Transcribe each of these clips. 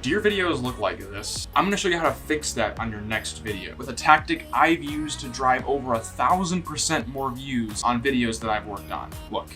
Do your videos look like this? I'm gonna show you how to fix that on your next video with a tactic I've used to drive over 1,000% more views on videos that I've worked on. Look,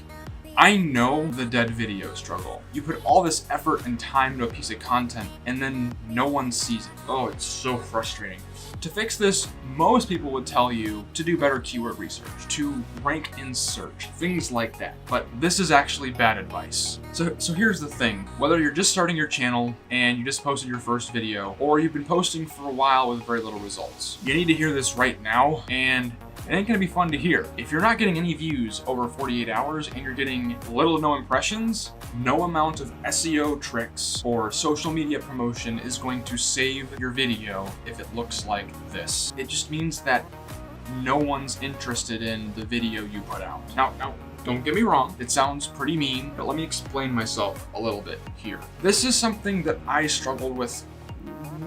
I know the dead video struggle. You put all this effort and time into a piece of content and then no one sees it. Oh, it's so frustrating. To fix this, most people would tell you to do better keyword research, to rank in search, things like that. But this is actually bad advice. So here's the thing. Whether you're just starting your channel and you just posted your first video, or you've been posting for a while with very little results, you need to hear this right now, and it ain't gonna be fun to hear. If you're not getting any views over 48 hours and you're getting little to no impressions, no amount of SEO tricks or social media promotion is going to save your video if it looks like this. It just means that no one's interested in the video you put out. Now, don't get me wrong, it sounds pretty mean, but let me explain myself a little bit here. This is something that I struggled with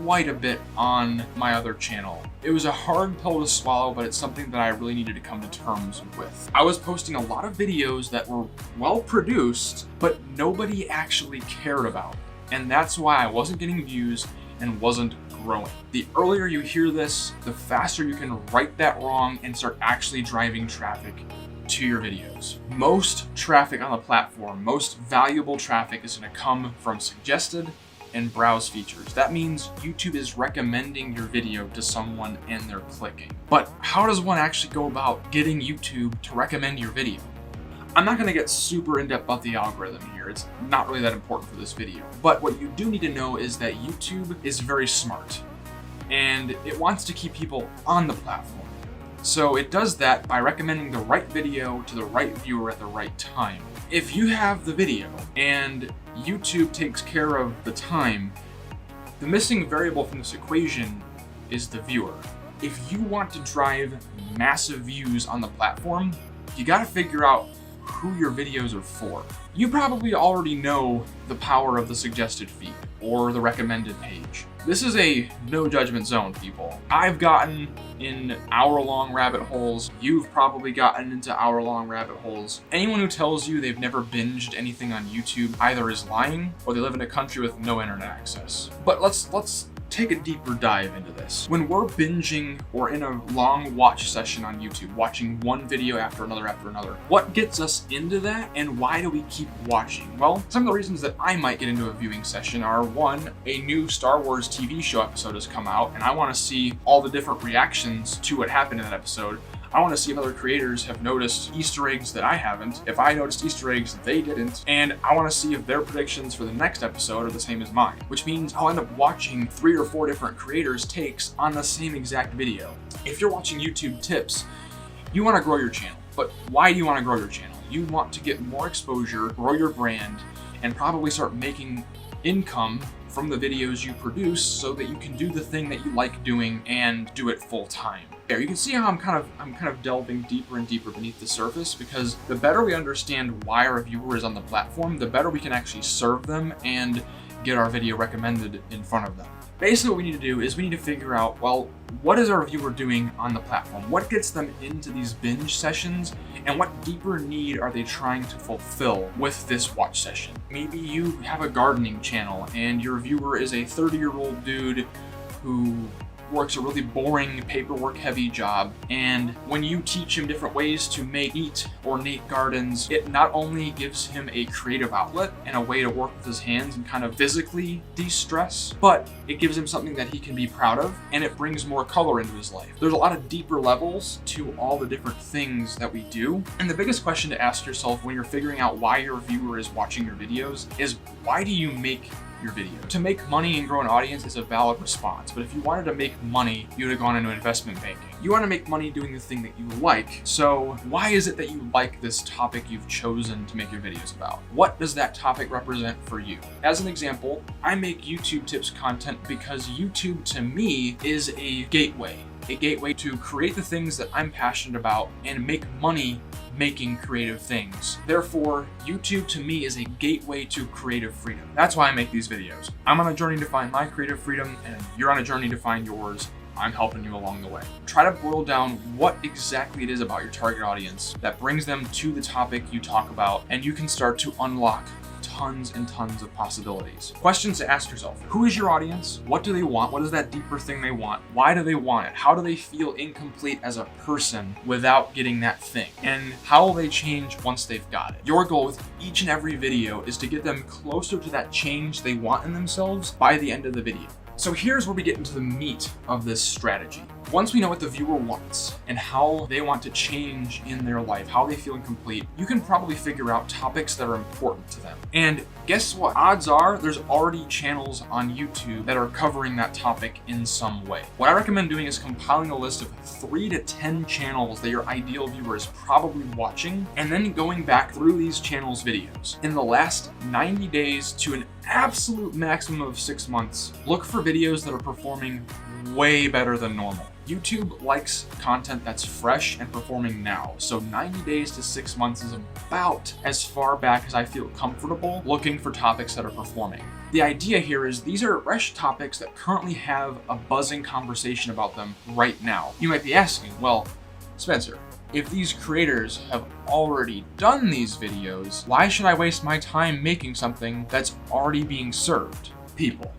quite a bit on my other channel. It was a hard pill to swallow, but it's something that I really needed to come to terms with. I was posting a lot of videos that were well produced, but nobody actually cared about. And that's why I wasn't getting views and wasn't growing. The earlier you hear this, the faster you can right that wrong and start actually driving traffic to your videos. Most traffic on the platform, most valuable traffic is going to come from suggested and browse features. That means YouTube is recommending your video to someone and they're clicking. But how does one actually go about getting YouTube to recommend your video? I'm not gonna get super in-depth about the algorithm here. It's not really that important for this video. But what you do need to know is that YouTube is very smart and it wants to keep people on the platform. So it does that by recommending the right video to the right viewer at the right time. If you have the video and YouTube takes care of the time, the missing variable from this equation is the viewer. If you want to drive massive views on the platform, you gotta figure out who your videos are for. You probably already know the power of the suggested feed or the recommended page. This is a no judgment zone, people. I've gotten in hour-long rabbit holes. You've probably gotten into hour-long rabbit holes. Anyone who tells you they've never binged anything on YouTube either is lying or they live in a country with no internet access. But let's take a deeper dive into this. When we're binging or in a long watch session on YouTube, watching one video after another, what gets us into that and why do we keep watching? Well, some of the reasons that I might get into a viewing session are: one, a new Star Wars TV show episode has come out and I want to see all the different reactions to what happened in that episode. I want to see if other creators have noticed Easter eggs that I haven't. If I noticed Easter eggs they didn't. And I want to see if their predictions for the next episode are the same as mine. Which means I'll end up watching 3 or 4 different creators' takes on the same exact video. If you're watching YouTube tips, you want to grow your channel. But why do you want to grow your channel? You want to get more exposure, grow your brand, and probably start making income from the videos you produce so that you can do the thing that you like doing and do it full time. There, you can see how I'm kind of delving deeper and deeper beneath the surface, because the better we understand why our viewer is on the platform, the better we can actually serve them and get our video recommended in front of them. Basically what we need to do is we need to figure out, well, what is our viewer doing on the platform? What gets them into these binge sessions? And what deeper need are they trying to fulfill with this watch session? Maybe you have a gardening channel and your viewer is a 30-year-old dude who works a really boring, paperwork-heavy job, and when you teach him different ways to make neat, ornate gardens, it not only gives him a creative outlet and a way to work with his hands and kind of physically de-stress, but it gives him something that he can be proud of, and it brings more color into his life. There's a lot of deeper levels to all the different things that we do, and the biggest question to ask yourself when you're figuring out why your viewer is watching your videos is, why do you make your video? To make money and grow an audience is a valid response, but if you wanted to make money, you would have gone into investment banking. You want to make money doing the thing that you like, so why is it that you like this topic you've chosen to make your videos about? What does that topic represent for you? As an example, I make YouTube tips content because YouTube to me is a gateway to create the things that I'm passionate about and make money making creative things. Therefore, YouTube to me is a gateway to creative freedom. That's why I make these videos. I'm on a journey to find my creative freedom, and you're on a journey to find yours. I'm helping you along the way. Try to boil down what exactly it is about your target audience that brings them to the topic you talk about, and you can start to unlock tons and tons of possibilities. Questions to ask yourself: who is your audience? What do they want? What is that deeper thing they want? Why do they want it? How do they feel incomplete as a person without getting that thing? And how will they change once they've got it? Your goal with each and every video is to get them closer to that change they want in themselves by the end of the video. So here's where we get into the meat of this strategy. Once we know what the viewer wants and how they want to change in their life, how they feel incomplete, you can probably figure out topics that are important to them. And guess what? Odds are there's already channels on YouTube that are covering that topic in some way. What I recommend doing is compiling a list of 3 to 10 channels that your ideal viewer is probably watching, and then going back through these channels' videos. In the last 90 days to an absolute maximum of 6 months, look for videos that are performing way better than normal. YouTube likes content that's fresh and performing now, so 90 days to 6 months is about as far back as I feel comfortable looking for topics that are performing. The idea here is these are fresh topics that currently have a buzzing conversation about them right now. You might be asking, well, Spencer, if these creators have already done these videos, why should I waste my time making something that's already being served? People,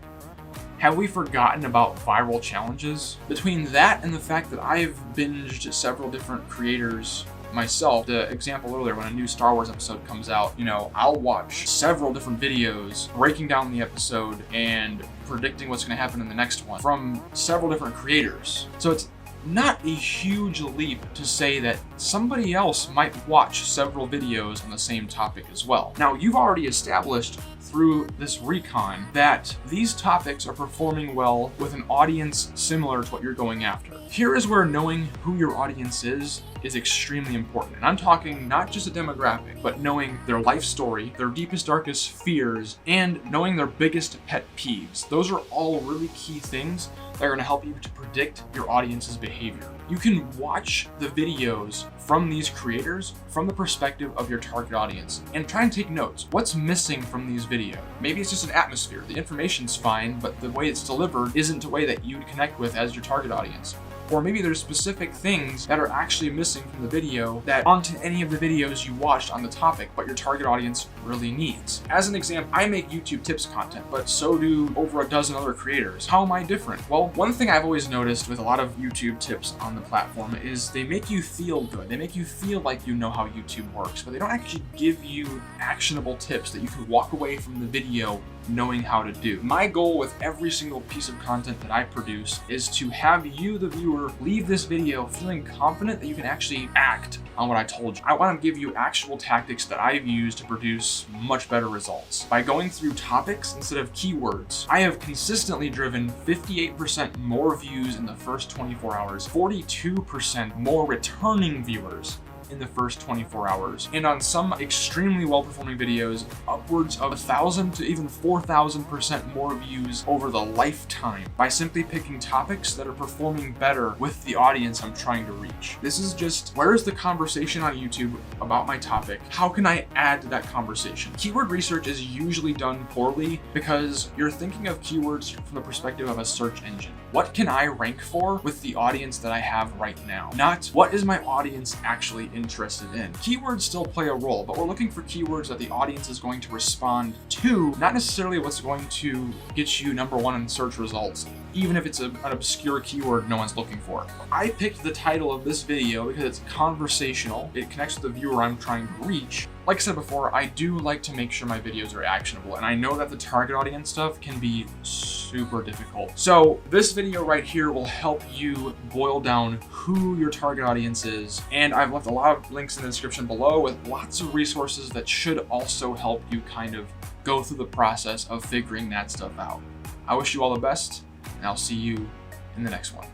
have we forgotten about viral challenges? Between that and the fact that I've binged several different creators myself, the example earlier, when a new Star Wars episode comes out, I'll watch several different videos breaking down the episode and predicting what's going to happen in the next one from several different creators. So it's not a huge leap to say that somebody else might watch several videos on the same topic as well. Now, you've already established through this recon that these topics are performing well with an audience similar to what you're going after. Here is where knowing who your audience is extremely important. And I'm talking not just a demographic, but knowing their life story, their deepest, darkest fears, and knowing their biggest pet peeves. Those are all really key things that are going to help you to predict your audience's behavior. You can watch the videos from these creators from the perspective of your target audience and try and take notes. What's missing from these videos? Maybe it's just an atmosphere. The information's fine, but the way it's delivered isn't a way that you'd connect with as your target audience. Or maybe there's specific things that are actually missing from the video that aren't in any of the videos you watched on the topic, but your target audience really needs. As an example, I make YouTube tips content, but so do over a dozen other creators. How am I different? Well, one thing I've always noticed with a lot of YouTube tips on the platform is they make you feel good. They make you feel like you know how YouTube works, but they don't actually give you actionable tips that you can walk away from the video knowing how to do. My goal with every single piece of content that I produce is to have you, the viewer, leave this video feeling confident that you can actually act on what I told you. I want to give you actual tactics that I've used to produce much better results. By going through topics instead of keywords, I have consistently driven 58% more views in the first 24 hours, 42% more returning viewers in the first 24 hours. And on some extremely well-performing videos, upwards of 1,000 to even 4,000% more views over the lifetime by simply picking topics that are performing better with the audience I'm trying to reach. This is just, where's the conversation on YouTube about my topic? How can I add to that conversation? Keyword research is usually done poorly because you're thinking of keywords from the perspective of a search engine. What can I rank for with the audience that I have right now? Not what is my audience actually interested in. Keywords still play a role, but we're looking for keywords that the audience is going to respond to, not necessarily what's going to get you #1 in search results, even if it's an obscure keyword no one's looking for. I picked the title of this video because it's conversational, it connects with the viewer I'm trying to reach. Like I said before, I do like to make sure my videos are actionable, and I know that the target audience stuff can be super difficult. So this video right here will help you boil down who your target audience is, and I've left a lot of links in the description below with lots of resources that should also help you kind of go through the process of figuring that stuff out. I wish you all the best, and I'll see you in the next one.